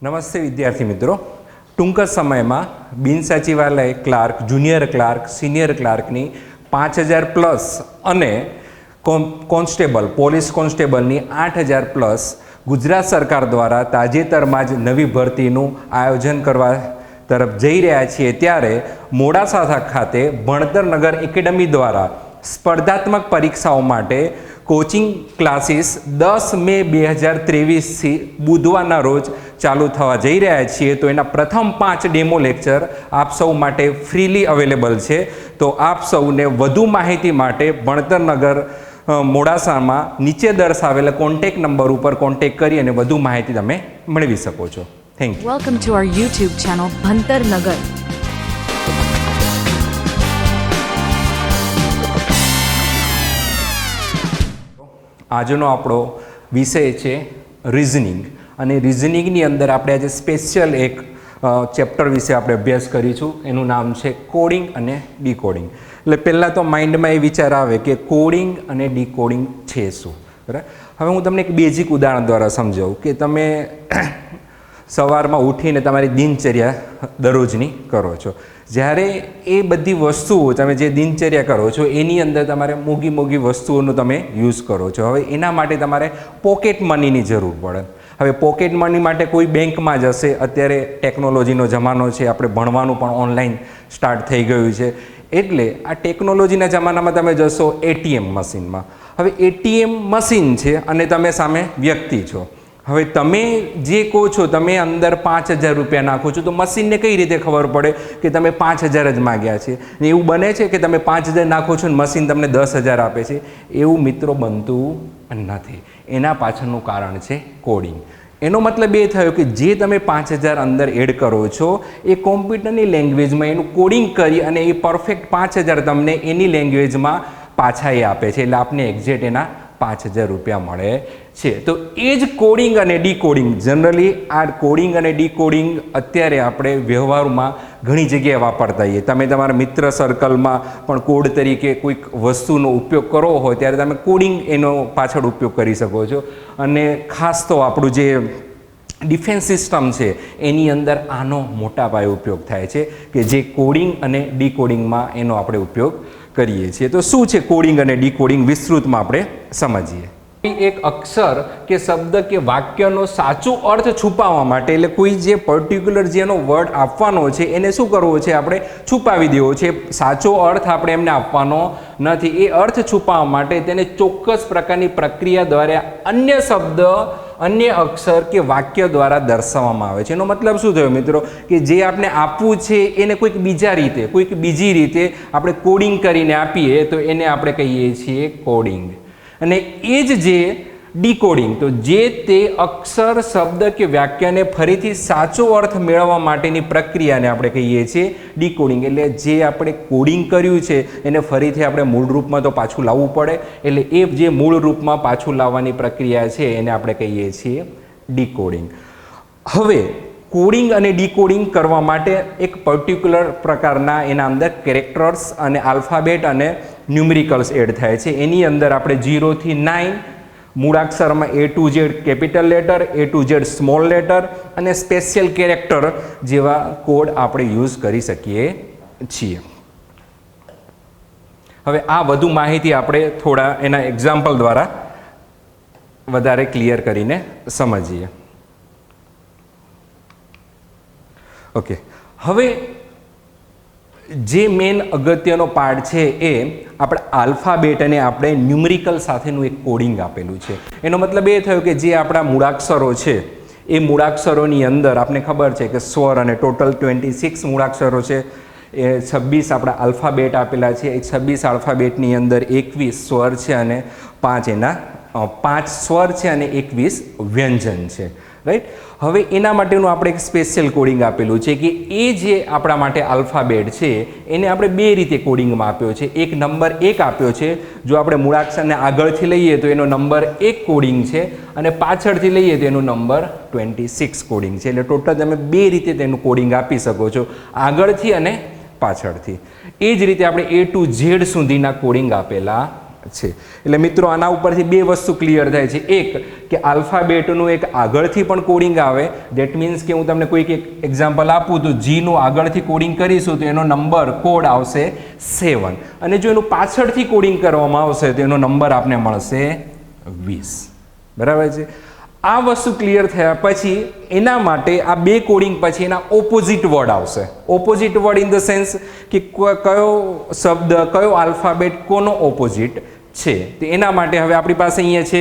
નમસ્તે વિદ્યાર્થી મિત્રો, ટૂંક જ સમયમાં બિન સચિવાલય ક્લાર્ક, જુનિયર ક્લાર્ક, સિનિયર ક્લાર્કની 5000 પ્લસ અને કોન્સ્ટેબલ, પોલીસ કોન્સ્ટેબલની 8000 પ્લસ ગુજરાત સરકાર દ્વારા તાજેતરમાં જ નવી ભરતીનું આયોજન કરવા તરફ જઈ રહ્યા છીએ, ત્યારે મોડાસા ખાતે ભણતર નગર એકેડમી દ્વારા સ્પર્ધાત્મક પરીક્ષાઓ માટે કોચિંગ ક્લાસીસ 10 મે 2023થી બુધવારના રોજ ચાલુ થવા જઈ રહ્યા છીએ. તો એના પ્રથમ 5 ડેમો લેક્ચર આપ સૌ માટે ફ્રીલી અવેલેબલ છે. તો આપ સૌને વધુ માહિતી માટે ભણતર નગર મોડાસામાં નીચે દર્શાવેલા કોન્ટેક્ટ નંબર ઉપર કોન્ટેક્ટ કરી અને વધુ માહિતી તમે મેળવી શકો છો. Thank you. Welcome to our YouTube channel Bhantar Nagar. આજનો આપણો વિષય છે રિઝનિંગ, અને રિઝનિંગની અંદર આપણે આજે સ્પેશિયલ એક ચેપ્ટર વિશે આપણે અભ્યાસ કરીશું. એનું નામ છે કોડિંગ અને ડીકોડિંગ. એટલે પહેલાં તો માઇન્ડમાં એ વિચાર આવે કે કોડિંગ અને ડીકોડિંગ છે શું, બરાબર. હવે હું તમને એક બેઝિક ઉદાહરણ દ્વારા સમજાવું કે તમે સવારમાં ઉઠીને તમારી દિનચર્યા દરરોજની કરો છો. જ્યારે એ બધી વસ્તુઓ તમે જે દિનચર્યા કરો છો એની અંદર તમારે મોંઘી મોંઘી વસ્તુઓનો તમે યુઝ કરો છો. હવે એના માટે તમારે પોકેટ મનીની જરૂર પડે. હવે પોકેટ મની માટે કોઈ બેંકમાં જશે. અત્યારે ટેકનોલોજીનો જમાનો છે, આપણે ભણવાનું પણ ઓનલાઈન સ્ટાર્ટ થઈ ગયું છે. એટલે આ ટેકનોલોજીના જમાનામાં તમે જશો એટીએમ મશીનમાં. હવે એટીએમ મશીન છે અને તમે સામે વ્યક્તિ છો. હવે તમે જે કહો છો, તમે અંદર 5000 રૂપિયા નાખો છો, તો મશીનને કઈ રીતે ખબર પડે કે તમે 5000 જ માગ્યા છે? ને એવું બને છે કે તમે 5000 નાખો છો અને મશીન તમને 10000 આપે છે? એવું મિત્રો બનતું નથી. એના પાછળનું કારણ છે કોડિંગ. એનો મતલબ એ થયો કે જે તમે 5000 અંદર એડ કરો છો એ કોમ્પ્યુટરની લેંગ્વેજમાં એનું કોડિંગ કરી અને એ પરફેક્ટ 5000 તમને એની લેંગ્વેજમાં પાછા એ આપે છે. એટલે આપને એક્ઝેક્ટ એના 5000 રૂપિયા મળે છે. તો એ જ કોડિંગ અને ડીકોડિંગ. જનરલી આ કોડિંગ અને ડીકોડિંગ અત્યારે આપણે વ્યવહારમાં ઘણી જગ્યાએ વાપરતા હોઈએ. તમે તમારા મિત્ર સર્કલમાં પણ કોડ તરીકે કોઈક વસ્તુનો ઉપયોગ કરવો હોય ત્યારે તમે કોડિંગ એનો પાછળ ઉપયોગ કરી શકો છો. અને ખાસ તો આપણું જે ડિફેન્સ સિસ્ટમ છે એની અંદર આનો મોટા પાયે ઉપયોગ થાય છે, કે જે કોડિંગ અને ડીકોડિંગમાં એનો આપણે ઉપયોગ કરીએ છીએ. તો શું છે કોડિંગ અને ડીકોડિંગ, વિસ્તૃતમાં આપણે સમજીએ. એક અક્ષર કે શબ્દ કે વાક્યનો સાચો અર્થ છુપાવવા માટે, એટલે કોઈ જે પર્ટિક્યુલર જેનો વર્ડ આપવાનો છે એને શું કરવો છે? આપણે છુપાવી દેવો છે. સાચો અર્થ આપણે એમને આપવાનો નથી. એ અર્થ છુપાવવા માટે તેને ચોક્કસ પ્રકારની પ્રક્રિયા દ્વારા અન્ય શબ્દ, અન્ય અક્ષર કે વાક્ય દ્વારા દર્શાવવામાં આવે છે. એનો મતલબ શું થયો મિત્રો? કે જે આપણે આપવું છે એને કોઈક બીજા રીતે, કોઈક બીજી રીતે આપણે કોડિંગ કરીને આપીએ તો એને આપણે કહીએ છીએ કોડિંગ. અને એ જ જે ડીકોડિંગ, તો જે તે અક્ષર, શબ્દ કે વાક્યને ફરીથી સાચો અર્થ મેળવવા માટેની પ્રક્રિયાને આપણે કહીએ છીએ ડીકોડિંગ. એટલે જે આપણે કોડિંગ કર્યું છે એને ફરીથી આપણે મૂળ રૂપમાં તો પાછું લાવવું પડે. એટલે એ જે મૂળ રૂપમાં પાછું લાવવાની પ્રક્રિયા છે એને આપણે કહીએ છીએ ડીકોડિંગ. હવે કોડિંગ અને ડીકોડિંગ કરવા માટે એક પર્ટિક્યુલર પ્રકારના એના અંદર કેરેક્ટર્સ અને આલ્ફાબેટ અને ન્યુમેરિકલ્સ એડ થાય છે. એની અંદર આપણે 0 થી 9 મૂળાક્ષરમાં A to Z capital letter, A to Z small letter અને સ્પેશિયલ કેરેક્ટર જેવા કોડ આપણે યુઝ કરી શકીએ છીએ. હવે આ વધુ માહિતી આપણે થોડા એના એક્ઝામ્પલ દ્વારા વધારે ક્લિયર કરીને સમજીએ. ઓકે, હવે જે મેઇન અગત્યનો પાર્ટ છે એ આપણે આલ્ફાબેટ અને આપણે ન્યુમેરિકલ સાથેનું એક કોડિંગ આપેલું છે. એનો મતલબ એ થયો કે જે આપણા મૂળાક્ષરો છે એ મૂળાક્ષરોની અંદર આપણે ખબર છે કે સ્વર, અને ટોટલ 26 મૂળાક્ષરો છે. એ 26 આપણા આલ્ફાબેટ આપેલા છે. એ 26 આલ્ફાબેટની અંદર 21 સ્વર છે અને 5 સ્વર છે અને 21 વ્યંજન છે, રાઈટ. હવે એના માટેનું આપણે એક સ્પેશિયલ કોડિંગ આપેલું છે કે એ જે આપણા માટે આલ્ફાબેટ છે એને આપણે બે રીતે કોડિંગમાં આપ્યો છે. એક નંબર 1 આપ્યો છે. જો આપણે મૂળાક્ષરને આગળથી લઈએ તો એનો નંબર 1 કોડિંગ છે, અને પાછળથી લઈએ તો એનું નંબર 26 કોડિંગ છે. એટલે ટોટલ તમે બે રીતે તેનું કોડિંગ આપી શકો છો, આગળથી અને પાછળથી. એ જ રીતે આપણે A to Z સુધીના કોડિંગ આપેલા છે. એટલે મિત્રો આના ઉપરથી બે વસ્તુ ક્લિયર થાય છે. એક કે આલ્ફાબેટનું એક આગળથી પણ કોડિંગ આવે. દેટ મીન્સ કે હું તમને કોઈક એક એક્ઝામ્પલ આપું તો જીનું આગળથી કોડિંગ કરીશું તો એનો નંબર કોડ આવશે 7 અને જો એનું પાછળથી કોડિંગ કરવામાં આવશે તો એનો નંબર આપને મળશે 20. બરાબર છે. આ વસ્તુ ક્લિયર થયા પછી એના માટે આ બે કોડિંગ પછી એના ઓપોઝિટ વર્ડ આવશે. Opposite word in the sense કે કયો શબ્દ કયો આલ્ફાબેટ કોનો ઓપોઝિટ છે. તો એના માટે હવે આપણી પાસે અહીંયા છે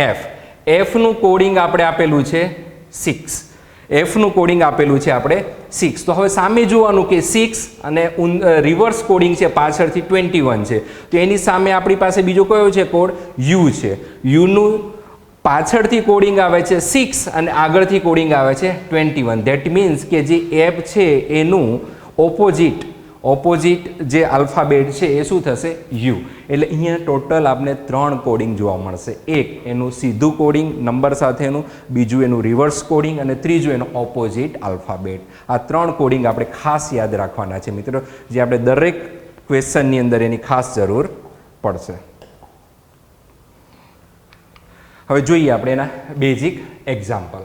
એફ. એફનું કોડિંગ આપણે આપેલું છે 6. એફનું કોડિંગ આપેલું છે આપણે 6. તો હવે સામે જોવાનું કે 6 અને રિવર્સ કોડિંગ છે પાછળથી 21 છે. તો એની સામે આપણી પાસે બીજો કયો છે કોડ? યુ છે. યુનું પાછળથી કોડિંગ આવે છે 6 અને આગળથી કોડિંગ આવે છે 21. ધેટ મીન્સ કે જે એપ છે એનું ઓપોઝિટ જે આલ્ફાબેટ છે એ શું થશે? યુ. એટલે અહીંયા ટોટલ આપણે 3 કોડિંગ જોવા મળશે. એક એનું સીધું કોડિંગ નંબર સાથેનું, બીજું એનું રિવર્સ કોડિંગ અને ત્રીજું એનું ઓપોઝિટ આલ્ફાબેટ. આ 3 કોડિંગ આપણે ખાસ યાદ રાખવાના છે મિત્રો, જે આપણે દરેક ક્વેશ્ચનની અંદર એની ખાસ જરૂર પડશે. હવે જોઈએ આપણે એના બેઝિક એક્ઝામ્પલ.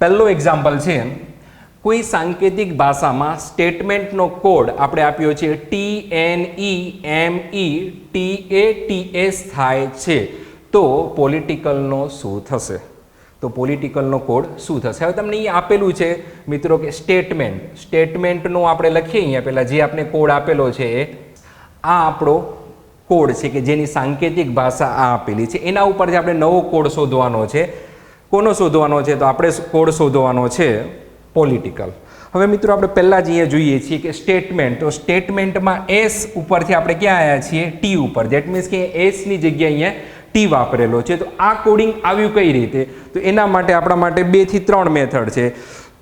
પહેલો એક્ઝામ્પલ છે કોઈ સાંકેતિક ભાષામાં સ્ટેટમેન્ટનો કોડ આપણે આપ્યો છે TNEMETATS થાય છે તો પોલિટિકલનો શું થશે? તો પોલિટિકલનો કોડ શું થશે? હવે તમને અહીંયા આપેલું છે મિત્રો કે સ્ટેટમેન્ટનું આપણે લખીએ અહીંયા પહેલાં જે આપણે કોડ આપેલો છે એ આ આપણો કોડ છે કે જેની સાંકેતિક ભાષા આ આપેલી છે. એના ઉપરથી આપણે નવો કોડ શોધવાનો છે. કોનો શોધવાનો છે? તો આપણે કોડ શોધવાનો છે પોલિટિકલ. હવે મિત્રો આપણે પહેલાં જ અહીંયા જોઈએ છીએ કે સ્ટેટમેન્ટ, તો સ્ટેટમેન્ટમાં એસ ઉપરથી આપણે ક્યાં આવ્યા છીએ? ટી ઉપર. ધેટ મીન્સ કે એસની જગ્યાએ અહીંયા ટી વાપરેલો છે. તો આ કોડિંગ આવ્યું કઈ રીતે? તો એના માટે આપણા માટે 2 થી 3 મેથડ છે.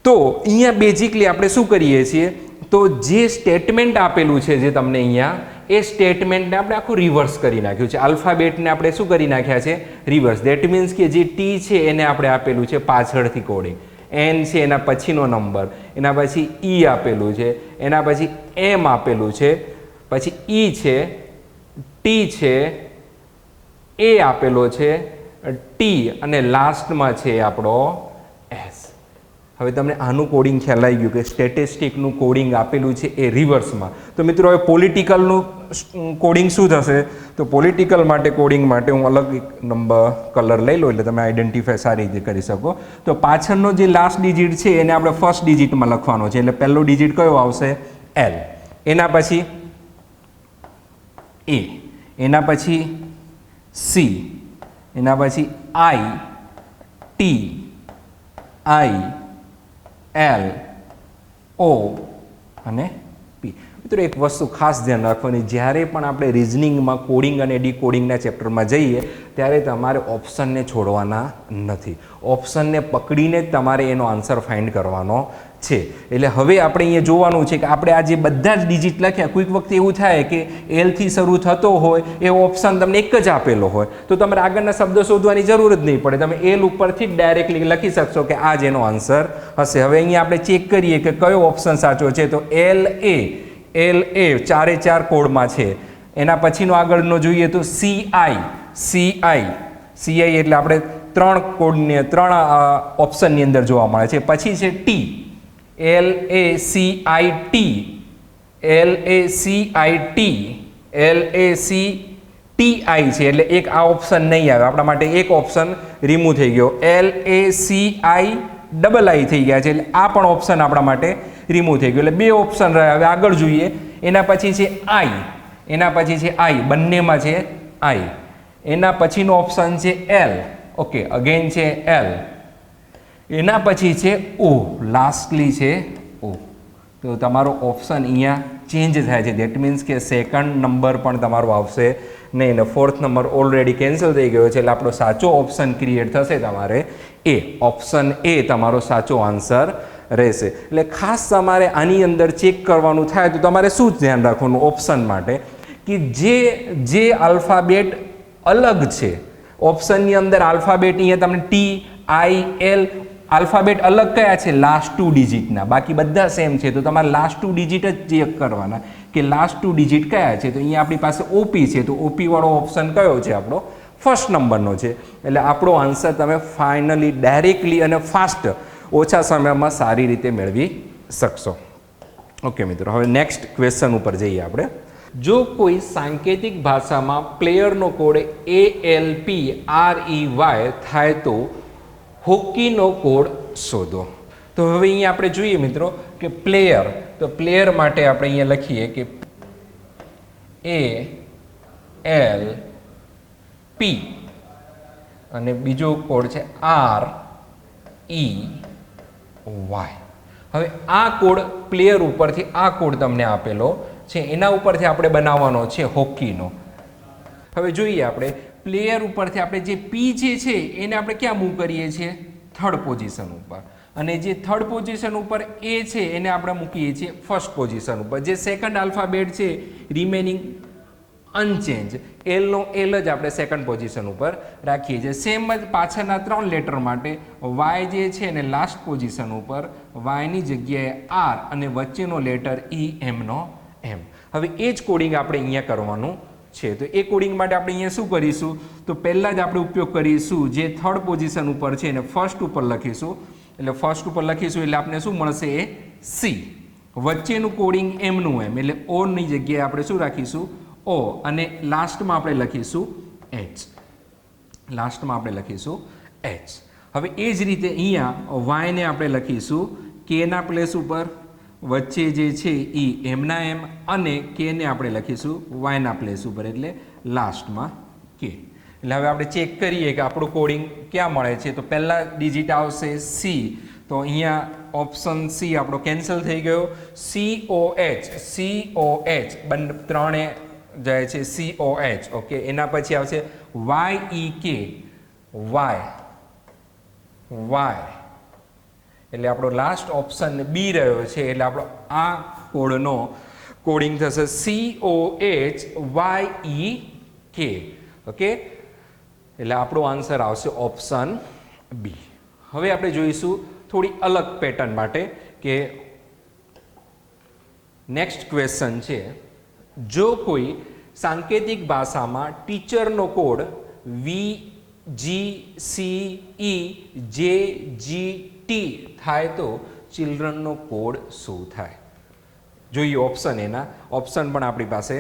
તો અહીંયા બેઝિકલી આપણે શું કરીએ છીએ? તો જે સ્ટેટમેન્ટ આપેલું છે જે તમને અહીંયા એ સ્ટેટમેન્ટને આપણે આખું રિવર્સ કરી નાખ્યું છે. આલ્ફાબેટને આપણે શું કરી નાખ્યા છે? રિવર્સ. ધેટ મીન્સ કે જે ટી છે એને આપણે આપેલું છે પાછળથી કોડિંગ, એન છે એના પછીનો નંબર, એના પછી ઈ આપેલું છે, એના પછી એમ આપેલું છે, પછી ઈ છે, ટી છે, એ આપેલો છે, ટી અને લાસ્ટમાં છે આપણો એસ. હવે તમને આનું કોડિંગ ખ્યાલ આવી ગયું કે સ્ટેટિસ્ટિકનું કોડિંગ આપેલું છે એ રિવર્સમાં. તો મિત્રો હવે પોલિટિકલનું કોડિંગ શું થશે? તો પોલિટિકલ માટે કોડિંગ માટે હું અલગ એક નંબર કલર લઈ લો એટલે તમે આઈડેન્ટિફાય સારી રીતે કરી શકો. તો પાછળનો જે લાસ્ટ ડિજિટ છે એને આપણે ફર્સ્ટ ડિજિટમાં લખવાનો છે. એટલે પહેલો ડિજિટ કયો આવશે? એલ. એના પછી એ, એના પછી સી, એના પછી આઈ, ટી, આઈ, એલ, ઓ અને પી. મિત્રો એક વસ્તુ ખાસ ધ્યાન રાખવાની, જ્યારે પણ આપણે રિઝનિંગમાં કોડિંગ અને ડીકોડિંગના ચેપ્ટરમાં જઈએ ત્યારે તમારે ઓપ્શનને છોડવાના નથી. ઓપ્શનને પકડીને જ તમારે એનો આન્સર ફાઇન્ડ કરવાનો છે. એટલે હવે આપણે અહીંયા જોવાનું છે કે આપણે આ જે બધા જ ડિજિટ લખ્યા, કોઈક વખતે એવું થાય કે એલથી શરૂ થતો હોય એ ઓપ્શન તમને એક જ આપેલો હોય તો તમારે આગળના શબ્દો શોધવાની જરૂર જ નહીં પડે. તમે એલ ઉપરથી જ ડાયરેક્ટલી લખી શકશો કે આ જ એનો આન્સર હશે. હવે અહીંયા આપણે ચેક કરીએ કે કયો ઓપ્શન સાચો છે. તો એલ એ 4 કોડમાં છે. એના પછીનો આગળનો જોઈએ તો CI એટલે આપણે 3 કોડને 3 ઓપ્શનની અંદર જોવા મળે છે. પછી છે ટી, LACIT, LACTI છે એટલે એક આ ઓપ્શન નહીં આવે આપણા માટે. એક ઓપ્શન રિમૂવ થઈ ગયો. LACIII થઈ ગયા છે એટલે આ પણ ઓપ્શન આપણા માટે રિમૂવ થઈ ગયો. એટલે 2 ઓપ્શન રહ્યા. હવે આગળ જોઈએ. એના પછી છે આઈ, એના પછી છે આઈ, બંનેમાં છે આઈ. એના પછીનો ઓપ્શન છે એલ. ઓકે, અગેન છે એલ. એના પછી છે ઓ, લાસ્ટલી છે ઓ. તો તમારો ઓપ્શન અહીંયા ચેન્જ થાય છે. દેટ મીન્સ કે સેકન્ડ નંબર પણ તમારો આવશે નહીં ને ફોર્થ નંબર ઓલરેડી કેન્સલ થઈ ગયો છે. એટલે આપણો સાચો ઓપ્શન ક્રિએટ થશે તમારે એ. ઓપ્શન એ તમારો સાચો આન્સર રહેશે. એટલે ખાસ તમારે આની અંદર ચેક કરવાનું થાય તો તમારે શું ધ્યાન રાખવાનું ઓપ્શન માટે કે જે આલ્ફાબેટ અલગ છે ઓપ્શનની અંદર, આલ્ફાબેટ અહીંયા તમને ટી, આઈ, એલ આલ્ફાબેટ અલગ કયા છે? લાસ્ટ 2 ડિજિટના. બાકી બધા સેમ છે, તો તમારે લાસ્ટ 2 ડિજિટ જ ચેક કરવાના કે લાસ્ટ 2 ડિજિટ કયા છે. તો અહીંયા આપણી પાસે ઓપી છે, તો ઓપી વાળો ઓપ્શન કયો છે? આપણો ફર્સ્ટ નંબરનો છે. એટલે આપણો આન્સર તમે ફાઇનલી ડાયરેક્ટલી અને ફાસ્ટ ઓછા સમયમાં સારી રીતે મેળવી શકશો. ઓકે મિત્રો, હવે નેક્સ્ટ ક્વેશ્ચન ઉપર જઈએ આપણે. જો કોઈ સાંકેતિક ભાષામાં પ્લેયરનો કોડ ALPREY થાય તો હોકીનો કોડ શોધો. તો હવે અહીંયા આપણે જોઈએ મિત્રો કે પ્લેયર, તો પ્લેયર માટે આપણે અહીંયા લખીએ કે ALP અને બીજો કોડ છે REY. હવે આ કોડ પ્લેયર ઉપરથી આ કોડ તમને આપેલો છે, એના ઉપરથી આપણે બનાવવાનો છે હોકીનો. હવે જોઈએ આપણે પ્લેયર ઉપરથી આપણે જે પી જે છે એને આપણે ક્યાં મૂવ કરીએ છીએ? થર્ડ પોઝિશન ઉપર. અને જે થર્ડ પોઝિશન ઉપર એ છે એને આપણે મૂકીએ છીએ ફર્સ્ટ પોઝિશન ઉપર. જે સેકન્ડ આલ્ફાબેટ છે રિમેનિંગ અનચેન્જ, એલનો એલ જ આપણે સેકન્ડ પોઝિશન ઉપર રાખીએ છીએ. સેમ જ પાછળના 3 લેટર માટે વાય જે છે એને લાસ્ટ પોઝિશન ઉપર, વાયની જગ્યાએ આર અને વચ્ચેનો લેટર ઈ એમનો એમ. હવે એ જ કોડિંગ આપણે અહીંયા કરવાનું છે. તો એ કોડિંગ માટે આપણે અહીંયા શું કરીશું? તો પહેલાં જ આપણે ઉપયોગ કરીશું જે થર્ડ પોઝિશન ઉપર છે એને ફર્સ્ટ ઉપર લખીશું. એટલે ફર્સ્ટ ઉપર લખીશું એટલે આપણે શું મળશે? A C. વચ્ચેનું કોડિંગ એમનું એમ, એટલે ઓની જગ્યાએ આપણે શું રાખીશું? ઓ. અને લાસ્ટમાં આપણે લખીશું એચ. લાસ્ટમાં આપણે લખીશું એચ. હવે એ જ રીતે અહીંયા વાયને આપણે લખીશું કેના પ્લેસ ઉપર, વચ્ચે જે છે એ એમના એમ, અને કેને આપણે લખીશું વાયના પ્લેસ ઉપર, એટલે લાસ્ટમાં કે. એટલે હવે આપણે ચેક કરીએ કે આપણું કોડિંગ ક્યાં મળે છે. તો પહેલા ડિજિટ આવશે સી, તો અહીંયા ઓપ્શન સી આપણો કેન્સલ થઈ ગયો. COH ત્રણે જાય છે COH. ઓકે, એના પછી આવશે YEK, વાય. એટલે આપણો લાસ્ટ ઓપ્શન બી રહ્યો છે, એટલે આપણો આ કોડનો કોડિંગ થશે COHYEK. ઓકે, એટલે આપણો આન્સર આવશે ઓપ્શન બી. હવે આપણે જોઈશું થોડી અલગ પેટર્ન માટે કે નેક્સ્ટ ક્વેશ્ચન છે. જો કોઈ સાંકેતિક ભાષામાં ટીચરનો કોડ VGCEJGT થાય તો ચિલ્ડ્રનનો કોડ શું થાય? જોઈએ ઓપ્શન, એના ઓપ્શન પણ આપણી પાસે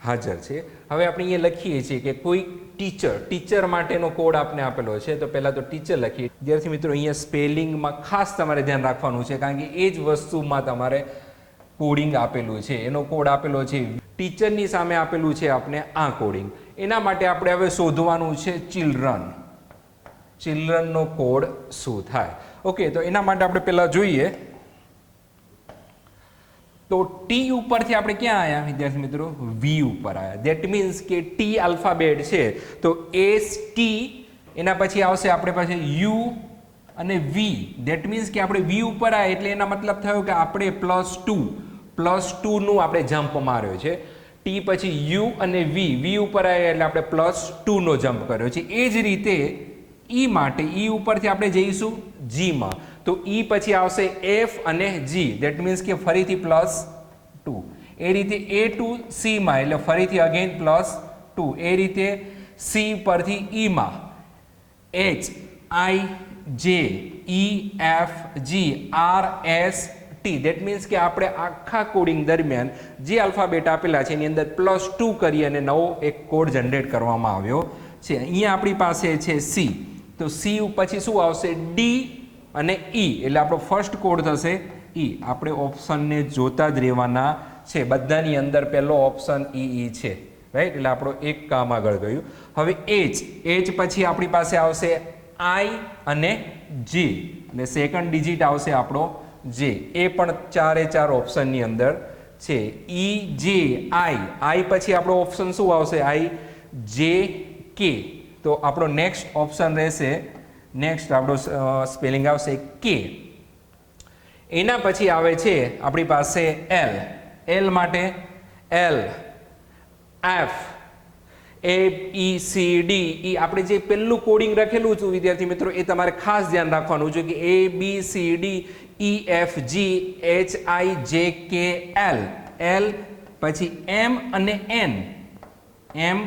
હાજર છે. હવે આપણે અહીંયા લખીએ છીએ કે કોઈ ટીચર માટેનો કોડ આપને આપેલો છે. તો પહેલાં તો ટીચર લખીએ. વિદ્યાર્થી મિત્રો, અહીંયા સ્પેલિંગમાં ખાસ તમારે ધ્યાન રાખવાનું છે, કારણ કે એ જ વસ્તુમાં તમારે કોડિંગ આપેલું છે. એનો કોડ આપેલો છે, ટીચરની સામે આપેલું છે આપણે આ કોડિંગ. એના માટે આપણે હવે શોધવાનું છે ચિલ્ડ્રનનો કોડ શું થાય. ઓકે, તો એના માટે આપણે પહેલાં જોઈએ તો ટી ઉપરથી આપણે ક્યાં આવ્યા વિદ્યાર્થી મિત્રો? વી ઉપર આવ્યા. ધેટ મીન્સ કે ટી આલ્ફાબેટ છે તો એસ ટી, એના પછી આવશે આપણે પાસે યુ અને વી. ધેટ મીન્સ કે આપણે વી ઉપર આવ્યા એટલે એના મતલબ થયો કે આપણે +2નું આપણે જમ્પ માર્યો છે. ટી પછી યુ અને વી ઉપર આવ્યા એટલે આપણે +2નો જમ્પ કર્યો છે. એ જ રીતે ઈ માટે ઈ ઉપરથી આપણે જઈશું જીમાં, તો ઈ પછી આવશે એફ અને જી. ધેટ મીન્સ કે ફરીથી +2. એ રીતે એ ટુ સીમાં એટલે ફરીથી અગેન +2. એ રીતે સી પરથી ઈમાં H I J E F G R S T. That means કે આપણે આખા કોડિંગ દરમિયાન જે આલ્ફાબેટ આપેલા છે એની અંદર +2 કરી અને નવો એક કોડ જનરેટ કરવામાં આવ્યો છે. અહીંયા આપણી પાસે છે સી, તો સી પછી શું આવશે? ડી અને ઈ, એટલે આપણો ફર્સ્ટ કોડ થશે ઈ. આપણે ઓપ્શનને જોતા જ રહેવાના છે. બધાની અંદર પહેલો ઓપ્શન ઈ છે, રાઈટ? એટલે આપણો એક કામ આગળ ગયું. હવે એચ પછી આપણી પાસે આવશે આઈ અને જે, એટલે સેકન્ડ ડિજિટ આવશે આપણો જે. એ પણ 4 ઓપ્શનની અંદર છે. ઈ જે આઈ પછી આપણો ઓપ્શન શું આવશે? આઈ જે કે. તો આપણો નેક્સ્ટ ઓપ્શન રહેશે, નેક્સ્ટ આપણો સ્પેલિંગ આવશે કે. એના પછી આવે છે આપણી પાસે એલ. એલ માટે એલ એફ. ABCD એ આપણે જે પહેલું કોડિંગ રાખેલું હતું વિદ્યાર્થી મિત્રો એ તમારે ખાસ ધ્યાન રાખવાનું છે કે ABCD EFG HIJKL L પછી M અને N M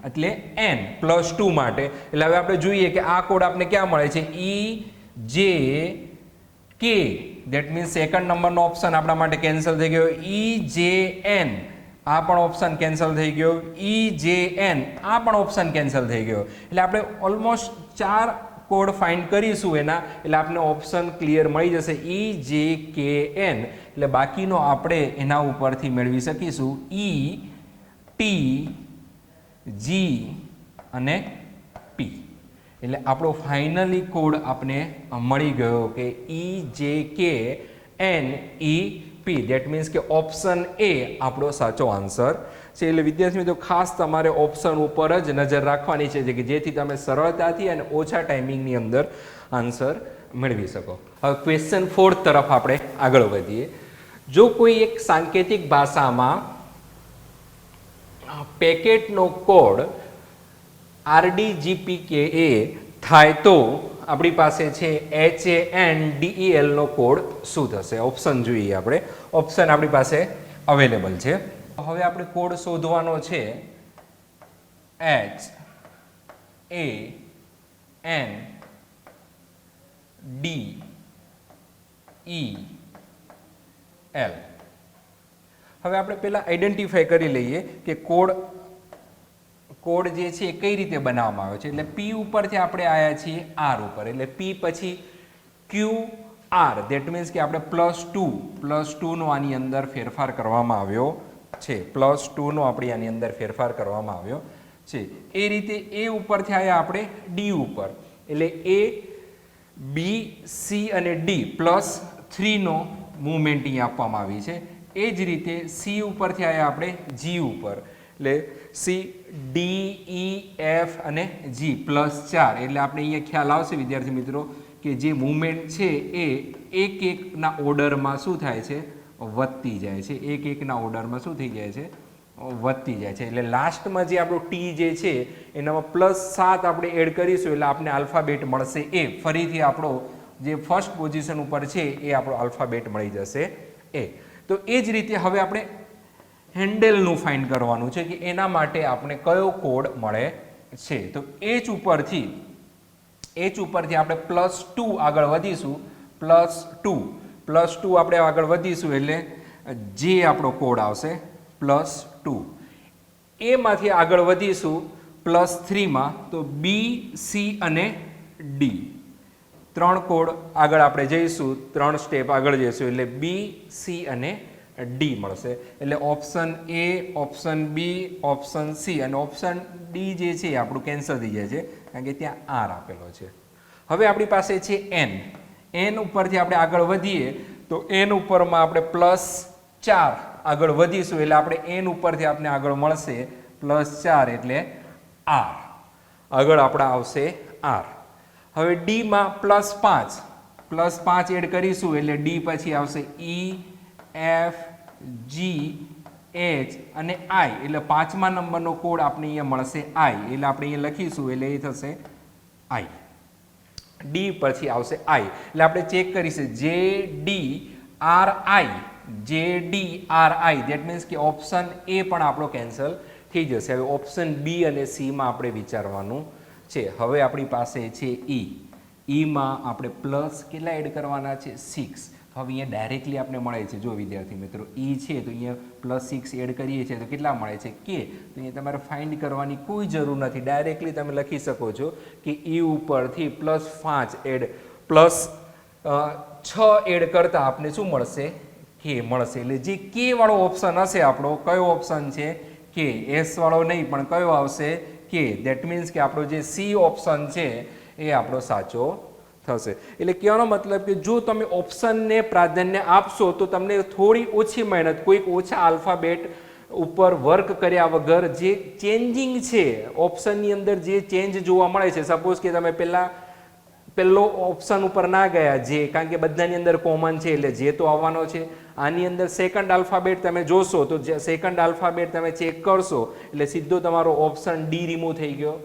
એટલે N +2 માટે એટલે હવે આપણે જોઈએ કે આ કોડ આપણે ક્યાં મળે છે EJK ધેટ મીન્સ સેકન્ડ નંબરનો ઓપ્શન આપણા માટે કેન્સલ થઈ ગયો EJN આ પણ ઓપ્શન કેન્સલ થઈ ગયો EJN આ પણ ઓપ્શન કેન્સલ થઈ ગયો એટલે આપણે ઓલમોસ્ટ 4 કોડ ફાઇન્ડ કરીશું એના એટલે આપણે ઓપ્શન ક્લિયર મળી જશે EJKN એટલે બાકીનો આપણે એના ઉપરથી મેળવી શકીશું ET G અને P એટલે આપણો ફાઇનલી કોડ આપણે મળી ગયો કે EJKNEP ધેટ મીન્સ કે ઓપ્શન એ આપણો સાચો આન્સર છે એટલે વિદ્યાર્થી મિત્રો ખાસ તમારે ઓપ્શન ઉપર જ નજર રાખવાની છે કે જેથી તમે સરળતાથી અને ઓછા ટાઈમિંગની અંદર આન્સર મેળવી શકો હવે ક્વેશ્ચન 4 તરફ આપણે આગળ વધીએ જો કોઈ એક સાંકેતિક ભાષામાં પેકેટનો કોડ RDGPKA થાય તો આપણી પાસે છે HANDEL નો કોડ શું થશે ઓપ્શન જોઈએ આપણે ઓપ્શન આપણી પાસે અવેલેબલ છે હવે આપણે કોડ શોધવાનો છે HANDEL હવે આપણે પહેલા આઈડેન્ટિફાઈ કરી લઈએ કે કોડ જે છે એ કઈ રીતે બનાવવામાં આવ્યો છે એટલે P ઉપરથી આપણે આવ્યા છીએ R ઉપર એટલે P પછી QR ધેટ મીન્સ કે આપણે +2 નો આની અંદર ફેરફાર કરવામાં આવ્યો છે +2 નો આપણે આની અંદર ફેરફાર કરવામાં આવ્યો છે એ રીતે A ઉપરથી આવ્યા આપણે D ઉપર એટલે A B C અને D +3 નો મૂવમેન્ટ અહીં આપવામાં આવી છે એ જ રીતે C ઉપરથી આવ્યા આપણે G ઉપર એટલે C D E F અને G +4 એટલે આપણે અહીંયા ખ્યાલ આવશે વિદ્યાર્થી મિત્રો કે જે મૂવમેન્ટ છે એ એકના ઓર્ડરમાં શું થાય છે વધતી જાય છે એકના ઓર્ડરમાં શું થઈ જાય છે વધતી જાય છે એટલે લાસ્ટમાં જે આપણો T જે છે એનામાં +7 આપણે એડ કરીશું એટલે આપણે આલ્ફાબેટ મળશે એ ફરીથી આપણો જે ફર્સ્ટ પોઝિશન ઉપર છે એ આપણો આલ્ફાબેટ મળી જશે એ તો એ જ રીતે હવે આપણે હેન્ડેલનું ફાઇન્ડ કરવાનું છે કે એના માટે આપણે કયો કોડ મળે છે તો H ઉપરથી આપણે +2 આગળ વધીશું +2 આપણે આગળ વધીશું એટલે જે આપણો કોડ આવશે +2 એમાંથી આગળ વધીશું +3 માં તો B C અને D 3 કોડ આગળ આપણે જઈશું 3 સ્ટેપ આગળ જઈશું એટલે B C અને D મળશે એટલે option A option B option C અને ઓપ્શન D જે છે એ આપણું કેન્સલ થઈ જાય છે કારણ કે ત્યાં R આપેલો છે હવે આપણી પાસે છે N ઉપરથી આપણે આગળ વધીએ તો N ઉપરમાં આપણે +4 આગળ વધીશું એટલે આપણે N ઉપરથી આપણે આગળ મળશે +4 એટલે R આગળ આપણે આવશે R હવે D માં +5 એડ કરીશું એટલે D પછી આવશે E F G H અને I એટલે 5મા નંબરનો કોડ આપણે અહીંયા મળશે I એટલે આપણે અહીંયા લખીશું એટલે એ થશે I D પછી આવશે I એટલે આપણે ચેક કરીશું JDRI ધેટ મીન્સ કે ઓપ્શન એ પણ આપણો કેન્સલ થઈ જશે હવે ઓપ્શન B અને C માં આપણે વિચારવાનું છે હવે આપણી પાસે છે E માં આપણે પ્લસ કેટલા એડ કરવાના છે 6 હવે અહીંયા ડાયરેક્ટલી આપણે મળે છે જો વિદ્યાર્થી મિત્રો E છે તો અહીંયા +6 એડ કરીએ છીએ તો કેટલા મળે છે K તો અહીંયા તમારે ફાઇન્ડ કરવાની કોઈ જરૂર નથી ડાયરેક્ટલી તમે લખી શકો છો કે E ઉપરથી +5 એડ +6 એડ કરતાં આપણે શું મળશે K મળશે એટલે જે K વાળો ઓપ્શન હશે આપણો કયો ઓપ્શન છે K S વાળો નહીં પણ કયો આવશે K ધેટ મીન્સ કે આપણો જે C ઓપ્શન છે એ આપણો સાચો થશે એટલે કહેવાનો મતલબ કે જો તમે ઓપ્શનને પ્રાધાન્ય આપશો તો તમને થોડી ઓછી મહેનત કોઈક ઓછા આલ્ફાબેટ ઉપર વર્ક કર્યા વગર જે ચેન્જિંગ છે ઓપ્શનની અંદર જે ચેન્જ જોવા મળે છે સપોઝ કે તમે પહેલાં પહેલો ઓપ્શન ઉપર ના ગયા જે, કારણ કે બધાની અંદર કોમન છે એટલે જે તો આવવાનો છે. આની અંદર સેકન્ડ આલ્ફાબેટ તમે જોશો તો સેકન્ડ આલ્ફાબેટ તમે ચેક કરશો એટલે સીધો તમારો ઓપ્શન ડી રિમૂવ થઈ ગયો.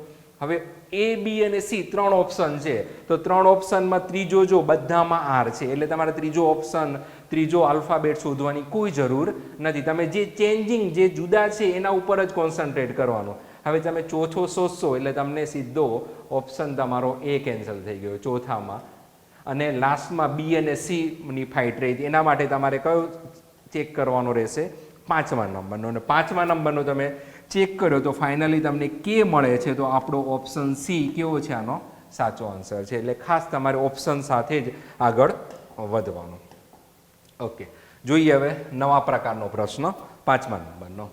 હવે એ, બી અને સી 3 ઓપ્શન છે, તો 3 ઓપ્શનમાં ત્રીજો જો બધામાં આર છે એટલે તમારે ત્રીજો ઓપ્શન, ત્રીજો આલ્ફાબેટ શોધવાની કોઈ જરૂર નથી. તમે જે ચેન્જિંગ, જે જુદા છે એના ઉપર જ કોન્સન્ટ્રેટ કરવાનું. હવે તમે ચોથો શોધશો એટલે તમને સીધો ઓપ્શન તમારો એ કેન્સલ થઈ ગયો ચોથામાં, અને લાસ્ટમાં બી અને સી ની ફાઇટ રહી હતી. એના માટે તમારે કયો ચેક કરવાનો રહેશે? 5મા નંબરનો. અને 5મા નંબરનો તમે ચેક કર્યો તો ફાઇનલી તમને કે મળે છે, તો આપણો ઓપ્શન સી કેવો છે? આનો સાચો આન્સર છે. એટલે ખાસ તમારે ઓપ્શન સાથે જ આગળ વધવાનું. ઓકે, જોઈએ હવે નવા પ્રકારનો પ્રશ્ન 5મા નંબરનો.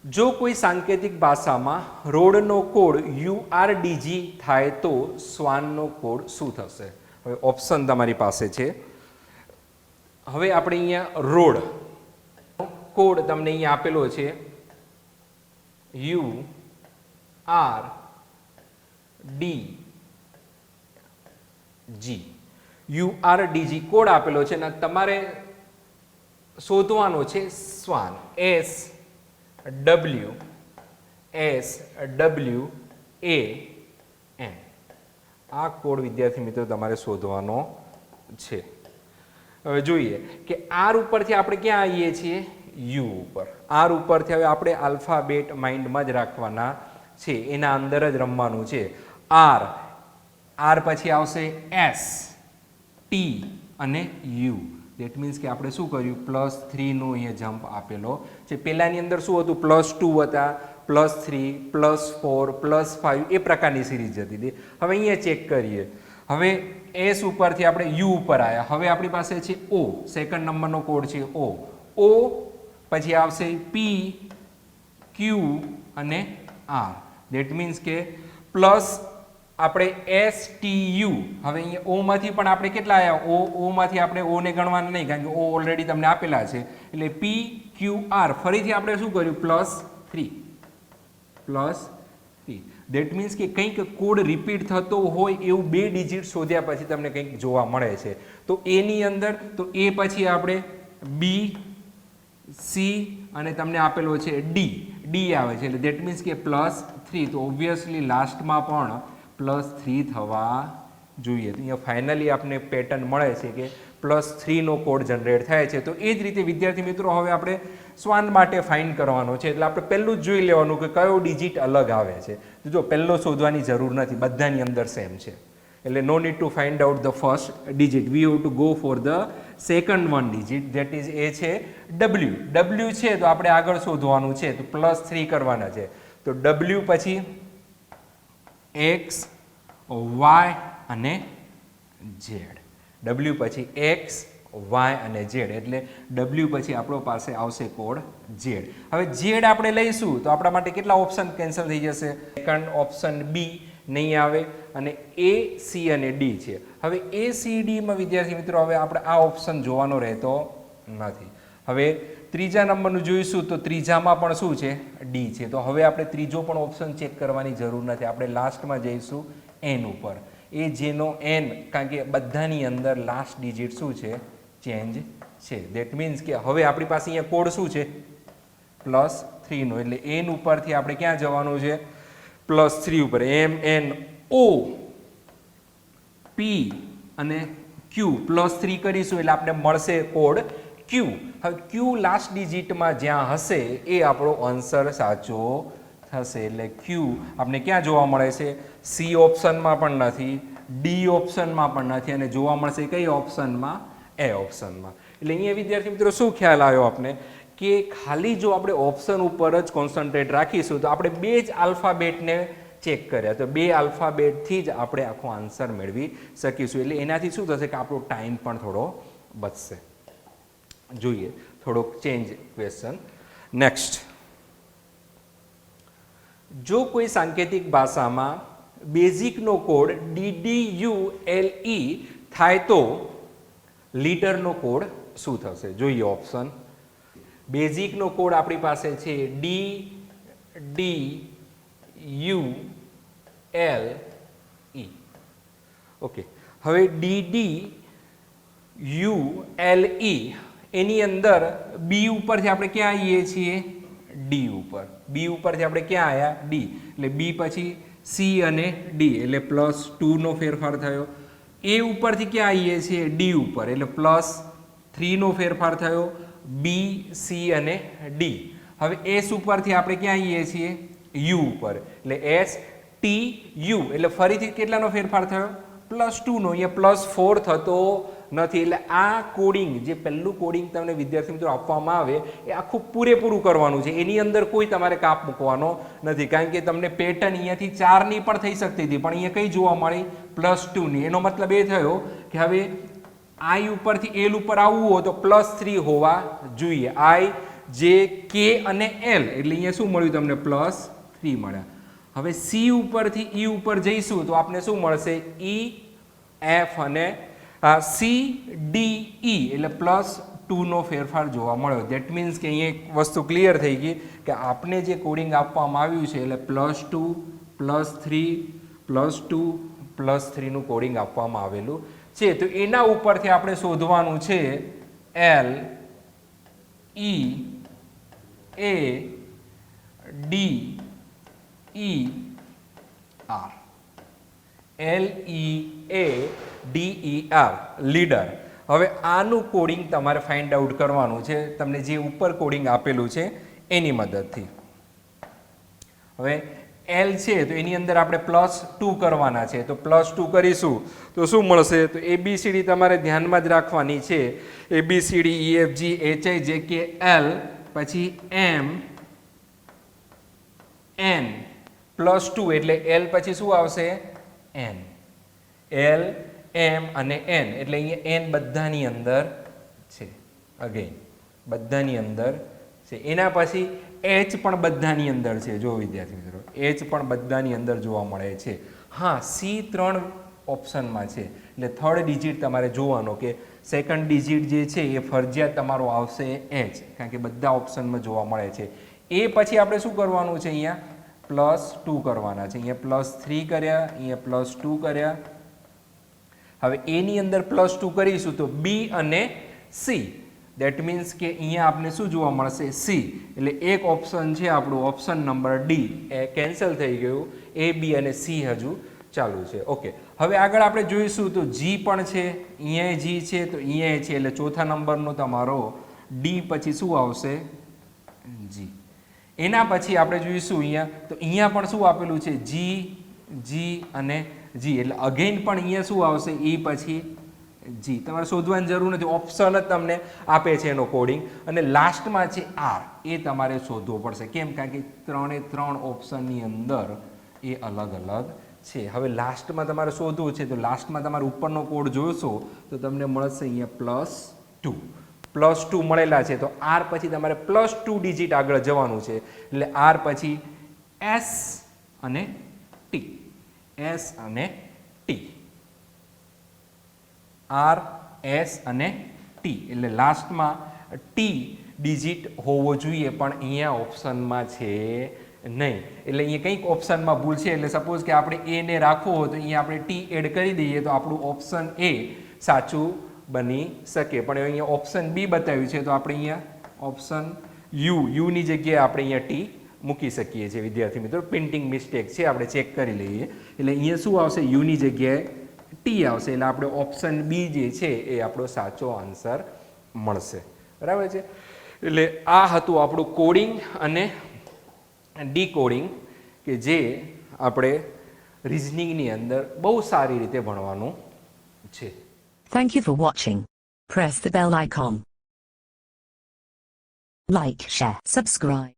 જો કોઈ સાંકેતિક ભાષામાં રોડનો કોડ URDG થાય તો શ્વાનનો કોડ શું થશે? હવે ઓપ્શન તમારી પાસે છે. હવે આપણે અહીંયા રોડ કોડ તમને અહીંયા આપેલો છે URDG કોડ આપેલો છે અને તમારે શોધવાનો છે શ્વાન. SWAN. આ કોડ વિદ્યાર્થી મિત્રો તમારે શોધવાનો છે. હવે જોઈએ કે આર ઉપરથી આપણે ક્યાં આવીએ છીએ? યુ ઉપર. આર ઉપરથી હવે આપણે આલ્ફાબેટ માઇન્ડમાં જ રાખવાના છે, એના અંદર જ રમવાનું છે. આર પછી આવશે એસ, ટી અને યુ. દેટ મીન્સ કે આપણે શું કર્યું? +3 નો અહીંયા જમ્પ આપેલો છે. પહેલાની અંદર શું હતું? +2 હતા, +3, +4, +5 એ પ્રકારની સિરીઝ જતી હતી. હવે અહીંયા ચેક કરીએ. હવે એસ ઉપરથી આપણે યુ ઉપર આવ્યા. હવે આપણી પાસે છે ઓ, સેકન્ડ નંબરનો કોડ છે ઓ. પછી આવશે પી, ક્યુ અને આર. દેટ મીન્સ કે પ્લસ આપણે STU. હવે અહીંયા ઓમાંથી પણ આપણે કેટલા આવ્યા? ઓમાંથી આપણે ઓને ગણવાના નહીં, કારણ કે ઓ ઓલરેડી તમને આપેલા છે. એટલે PQR ફરીથી આપણે શું કર્યું? +3. દેટ મીન્સ કે કંઈક કોડ રિપીટ થતો હોય એવું 2 ડિજિટ શોધ્યા પછી તમને કંઈક જોવા મળે છે. તો એની અંદર તો એ પછી આપણે બી, સી અને તમને આપેલો છે ડી આવે છે. એટલે દેટ મીન્સ કે +3. તો ઓબ્વિયસલી લાસ્ટમાં પણ +3 થવા જોઈએ. તો અહીંયા ફાઇનલી આપણે પેટર્ન મળે છે કે +3 નો કોડ જનરેટ થાય છે. તો એ જ રીતે વિદ્યાર્થી મિત્રો હવે આપણે શ્વાન માટે ફાઇન્ડ કરવાનો છે. એટલે આપણે પહેલું જ જોઈ લેવાનું કે કયો ડિજિટ અલગ આવે છે. તો જો પહેલો શોધવાની જરૂર નથી, બધાની અંદર સેમ છે. એટલે no need to find out the first digit. We have to go for the second one digit, that is એ છે ડબલ્યુ છે. તો આપણે આગળ શોધવાનું છે, તો +3 કરવાના છે. તો ડબલ્યુ પછી એક્સ, વાય અને ઝેડ. ડબલ્યુ પછી એક્સ, વાય અને ઝેડ. એટલે ડબલ્યુ પછી આપણો પાસે આવશે કોડ ઝેડ. હવે ઝેડ આપણે લઈશું તો આપણા માટે કેટલા ઓપ્શન કેન્સલ થઈ જશે? સેકન્ડ ઓપ્શન બી નહીં આવે અને એ, સી અને ડી છે. હવે એ, સી, ડીમાં વિદ્યાર્થી મિત્રો હવે આપણે આ ઓપ્શન જોવાનો રહેતો નથી. હવે ત્રીજા નંબરનું જોઈશું તો ત્રીજામાં પણ શું છે? ડી છે. તો હવે આપણે ત્રીજો પણ ઓપ્શન ચેક કરવાની જરૂર નથી. આપણે લાસ્ટમાં જઈશું એન ઉપર. એ જેનો એન, કારણ કે બધાની અંદર લાસ્ટ ડિજિટ શું છે? ચેન્જ છે. દેટ મીન્સ કે હવે આપણી પાસે અહીંયા કોડ શું છે? +3 નો. એટલે એન ઉપરથી આપણે ક્યાં જવાનું છે? +3 ઉપર. MNO, P અને Q. +3 કરીશું એટલે આપણે મળશે કોડ Q. હવે Q લાસ્ટ ડિજિટમાં જ્યાં હશે એ આપણો આન્સર સાચો થશે. એટલે Q આપણે ક્યાં જોવા મળે છે? સી ઓપ્શનમાં પણ નથી, ડી ઓપ્શનમાં પણ નથી, અને જોવા મળશે કઈ ઓપ્શનમાં? એ ઓપ્શનમાં. એટલે અહીંયા વિદ્યાર્થી મિત્રો શું ખ્યાલ આવ્યો આપણે કે ખાલી જો આપણે ઓપ્શન ઉપર જ કોન્સન્ટ્રેટ રાખીશું તો આપણે 2 જ આલ્ફાબેટને ચેક કર્યા, તો 2 આલ્ફાબેટથી જ આપણે આખો આન્સર મેળવી શકીશું. એટલે એનાથી શું થશે કે આપણો ટાઈમ પણ થોડો બચશે. જોઈએ થોડોક ચેન્જ ક્વેશ્ચન. નેક્સ્ટ, જો કોઈ સાંકેતિક ભાષામાં બેઝિકનો કોડ DDULE થાય તો લીટરનો કોડ શું થશે? જોઈએ ઓપ્શન. બેઝિકનો કોડ આપણી પાસે છે DDULE. ઓકે, હવે DDULE એની અંદર બી ઉપરથી આપણે ક્યાં આવીએ છીએ? ડી ઉપર. બી ઉપરથી આપણે ક્યાં આવ્યા? ડી. એટલે બી પછી સી અને ડી એટલે +2નો ફેરફાર થયો. એ ઉપરથી ક્યાં આવીએ છીએ? ડી ઉપર એટલે +3નો ફેરફાર થયો. બી, સી અને ડી. હવે એસ ઉપરથી આપણે ક્યાં આવીએ છીએ? યુ ઉપર એટલે STU એટલે ફરીથી કેટલાનો ફેરફાર થયો? +2નો. અહીંયા +4 થતો નથી. એટલે આ કોડિંગ જે પહેલું કોડિંગ તમને વિદ્યાર્થી મિત્રો આપવામાં આવે એ આખું પૂરેપૂરું કરવાનું છે. એની અંદર કોઈ તમારે કાપ મૂકવાનો નથી, કારણ કે તમને પેટર્ન અહીંયાથી 4ની પણ થઈ શકતી હતી, પણ અહીંયા કઈ જોવા મળી? +2ની. એનો મતલબ એ થયો કે હવે આઈ ઉપરથી એલ ઉપર આવવું હોય તો +3 હોવા જોઈએ. આઈ, જે, કે અને એલ એટલે અહીંયા શું મળ્યું તમને? +3 મળ્યા. હવે સી ઉપરથી ઈ ઉપર જઈશું તો આપણે શું મળશે? ઈ, એફ અને સી, ડી, ઈ એટલે +2નો ફેરફાર જોવા મળ્યો. દેટ મીન્સ કે અહીંયા એક વસ્તુ ક્લિયર થઈ ગઈ કે આપણે જે કોડિંગ આપવામાં આવ્યું છે એટલે +2, +3, +2, +3નું કોડિંગ આપવામાં આવેલું છે. તો એના ઉપરથી આપણે શોધવાનું છે એલ, ઈ, એ, ડી, ઈ, આર. LEADER leader. હવે આનું કોડિંગ તમારે ફાઇન્ડ આઉટ કરવાનું છે તમને જે ઉપર કોડિંગ આપેલું છે એની મદદથી. હવે એલ છે તો એની અંદર આપણે +2 કરવાના છે, તો +2 કરીશું તો શું મળશે? તો ABCD તમારે ધ્યાનમાં જ રાખવાની છે. ABCD EFG HIJK L પછી M N +2 એટલે L પછી શું આવશે? N. L, M અને N એટલે અહીંયા N બધાની અંદર છે. અગેન બધાની અંદર છે. એના પછી H પણ બધાની અંદર છે. જો વિદ્યાર્થી મિત્રો, H પણ બધાની અંદર જોવા મળે છે. હા, સી 3 ઓપ્શનમાં છે એટલે થર્ડ ડિજિટ તમારે જોવાનો કે સેકન્ડ ડિજિટ જે છે એ ફરજિયાત તમારો આવશે H, કારણ કે બધા ઓપ્શનમાં જોવા મળે છે. એ પછી આપણે શું કરવાનું છે? અહીંયા +2 કરવાના છે. અહીંયા +3 કર્યા, અહીંયા +2 કર્યા. હવે એની અંદર +2 કરીશું તો બી અને સી. દેટ મીન્સ કે અહીંયા આપણે શું જોવા મળશે? સી. એટલે એક ઓપ્શન છે આપણું ઓપ્શન નંબર ડી એ કેન્સલ થઈ ગયું. એ, બી અને સી હજુ ચાલુ છે. ઓકે, હવે આગળ આપણે જોઈશું તો જી પણ છે, અહીંયા જી છે તો અહીંયા છે એટલે ચોથા નંબરનો તમારો ડી પછી શું આવશે? જી. એના પછી આપણે જોઈશું અહીંયા તો અહીંયા પણ શું આપેલું છે? જી, જી અને જી એટલે અગેન પણ અહીંયા શું આવશે? ઈ પછી જી. તમારે શોધવાની જરૂર નથી, ઓપ્શન જ તમને આપે છે એનો કોડિંગ. અને લાસ્ટમાં છે આર, એ તમારે શોધવો પડશે. કેમ? કારણ કે 3 ઓપ્શનની અંદર એ અલગ અલગ છે. હવે લાસ્ટમાં તમારે શોધવું છે તો લાસ્ટમાં તમારે ઉપરનો કોડ જોશો તો તમને મળશે અહીંયા +2 મળેલા છે તો આર પછી તમારે +2 ડિજિટ આગળ જવાનું છે એટલે આર પછી એસ અને ટી. એસ અને ટી. આર, એસ અને ટી એટલે લાસ્ટમાં ટી ડિજિટ હોવો જોઈએ, પણ અહીંયા ઓપ્શનમાં છે નહીં. એટલે અહીંયા કંઈક ઓપ્શનમાં ભૂલ છે. એટલે સપોઝ કે આપણે એ ને રાખવો હોય તો અહીંયા આપણે ટી એડ કરી દઈએ તો આપણું ઓપ્શન એ સાચું બની શકે. પણ અહીંયા ઓપ્શન બી બતાવ્યું છે તો આપણે અહીંયા ઓપ્શન યુની જગ્યાએ આપણે અહીંયા ટી મૂકી શકીએ છીએ. વિદ્યાર્થી મિત્રો, પ્રિન્ટિંગ મિસ્ટેક છે, આપણે ચેક કરી લઈએ. એટલે અહીંયા શું આવશે? યુની જગ્યાએ ટી આવશે એટલે આપણે ઓપ્શન બી જે છે એ આપણો સાચો આન્સર મળશે. બરાબર છે? એટલે આ હતું આપણું કોડિંગ અને ડીકોડિંગ કે જે આપણે રિઝનિંગની અંદર બહુ સારી રીતે ભણવાનું છે. Thank you for watching. Press the bell icon. Like, share, subscribe.